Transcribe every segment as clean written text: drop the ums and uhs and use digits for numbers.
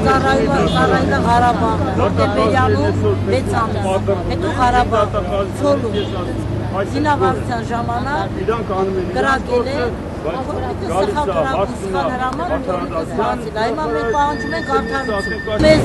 Ծառայելը Ղարաբաղը, Տեբերյանում 6 ամիս, հետո Ղարաբաղը, Ցոլում, զինավարության ժամանակ կրակել է, սխալ կրակ ու սխալ հրաման ու որիկս բացել, այմա մենք պահանջում ենք արդարություն։ Մեզ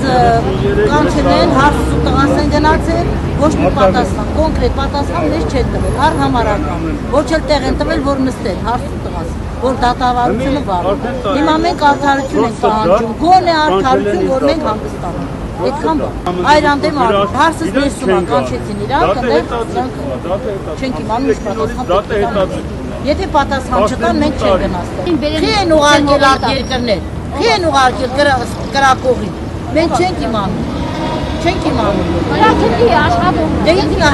կանչել են, հարցս ու տղաս են գնացել, ոչ մի պատասխան, կոնկրետ պատասխան մեզ չեն տվել, համարական, ոչ էլ տեղ են տվել, որ նստել, հարց ու տղաս, որ դատավարությունը վարում։ Հիմա մենք արդարություն ենք պահանջում, գոնե արդարություն, որ մենք հանգստանում։ Այդքան բան։ Այրանդեմ արում, հարցս ներսում ան կանչեցին իրան, չենք իմանում ինչ պատասխան։ Եթե պատասխան չտան, մենք չենք գնացել։ Խի են ուղարկել այդ երկրներ, խի են ուղարկել կրակողին, մենք չենք իմանում։ Չենք իմանում։ Կրակելի աշխատում։ Դե ինքն է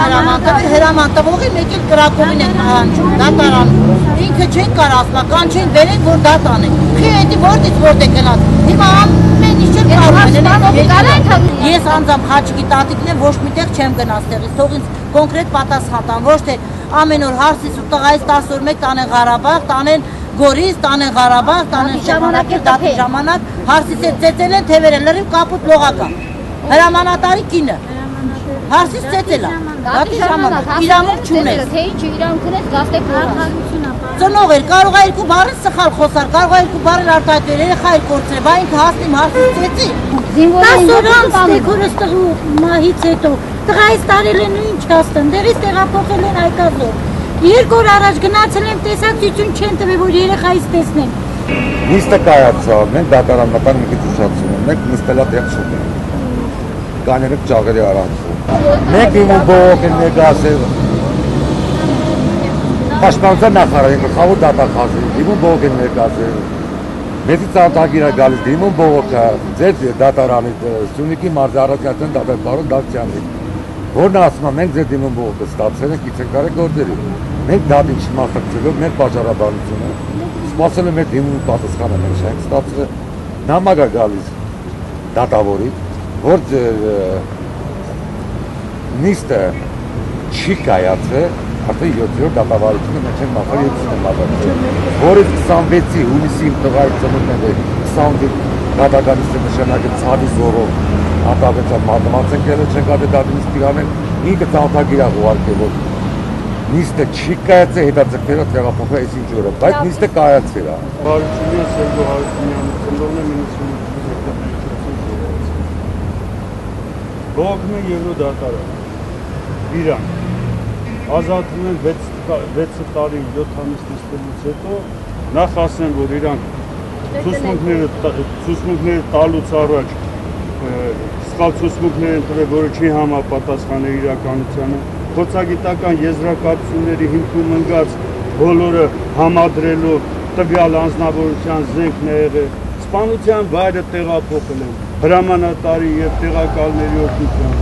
հրաման տվողի մեկ էլ կրակողին են պահանջում, դատարանում։ Ինքը չենք կարող ասма, կանչենք բերենք, որ դատ անենք։ Խի էդի որտից որտեղ գնաց։ Հիմա ամեն ինչ էլ կարող են։ Ես անձամբ Խաչիկի տատիկն եմ, ոչ միտեղ չեմ գնաց տեղից, թող ինձ կոնկրետ պատասխան տան, ոչ թե ամեն օր հարցից ու տղայից 10 օր մեկ տանեն Ղարաբաղ, տանեն Գորիս, տանեն Ղարաբաղ, տանեն ժամանակի դատի ժամանակ, հարցից է ծեծել են թևերը լրիվ կապուտ լողակա, հրամանատարի կինը, հարցից ծեծել է, դատի ժամանակ, իրավունք չուներ, ծնող էր, կարող է երկու բառը սխալ խոսար, կարող է երկու բառը արտահայտվել, երեխա էր կորցրել, բա ինքը հասնիմ հարցից ծեծի, 10 օր անց տեքորս տղու մահից հետո, տղայից տարել են ու ինչ հաստան, դեղից տեղափոխել են Հայկազոր, 2 օր առաջ գնացել են տեսակցություն չեն տվել, որ երեխայից տեսնեն։ Նիստը կայացավ, մենք դատարան մտան մի քիչ ուշացում ենք, մենք նստելա տեղ չունենք, կաները ճաղերի արանքում, մենք իմում բողոք են ներկայացել, պաշտպանության նախարարին գլխավոր դատախազին, իմում բողոք են ներկայացել, մեծից արտագիր է գալիս, իմում բողոքը, ձեր դատարանի, Սյունիքի մարզի առաջնորդն դատապարոն Դավթյանի, որն ասում է, մենք ձեր իմում բողոքը ստացել ենք, իցենք արեք գործերի, մենք դատին չմասնակցելով, մեր պատճառաբանությունը, սպասել է մեր իմումի պատասխանը մենք չենք ստացել, նամակ է գալիս դատավորի, որ նիստը չի կայացել, արդեն 7-րդ դատավարությունը մենք չենք մաքրել 70 մատակել, որից 26-ի հունիսի տղայի ծնունդն է 28 դատականիստը նշանակել ցավի զորով արտավեցան մատմացենքերը չենք ադե դատինից տիրանել, ինքը ծանոթագիր է ուղարկել, որ նիստը չի կայացել, հետաձգները տեղափոխվել այս ինչ օրը, բայց նիստը կայացել է։ Հարությունյանը Սերգո Հարությունյանը ծնողն է 95 բողոքում են Եվրոդատարան, իրան, ազատվում են 6 տարի 7 ամիս նստելուց հետո, նախ ասեն, որ իրանք ցուցմունքները տալուց առաջ սխալ ցուցմունքներ են տվել, որը չի համապատասխանել իրականությանը, փորձագիտական եզրակացությունների հիմքում ընկած բոլորը համադրելով տվյալ անձնավորության զենքն է եղել, սպանության վայրը տեղափոխել են հրամանատարի և տեղակալների օգնությամբ,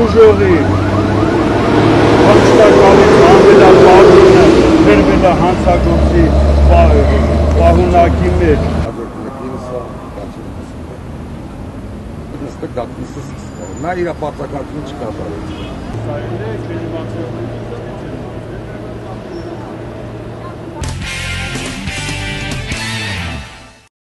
ուժողի հանգստակալից ամենապարդունը վերվել է հանցագործի պահունակի մեջ։ Նա իր ապացակացությունը չկատարեց։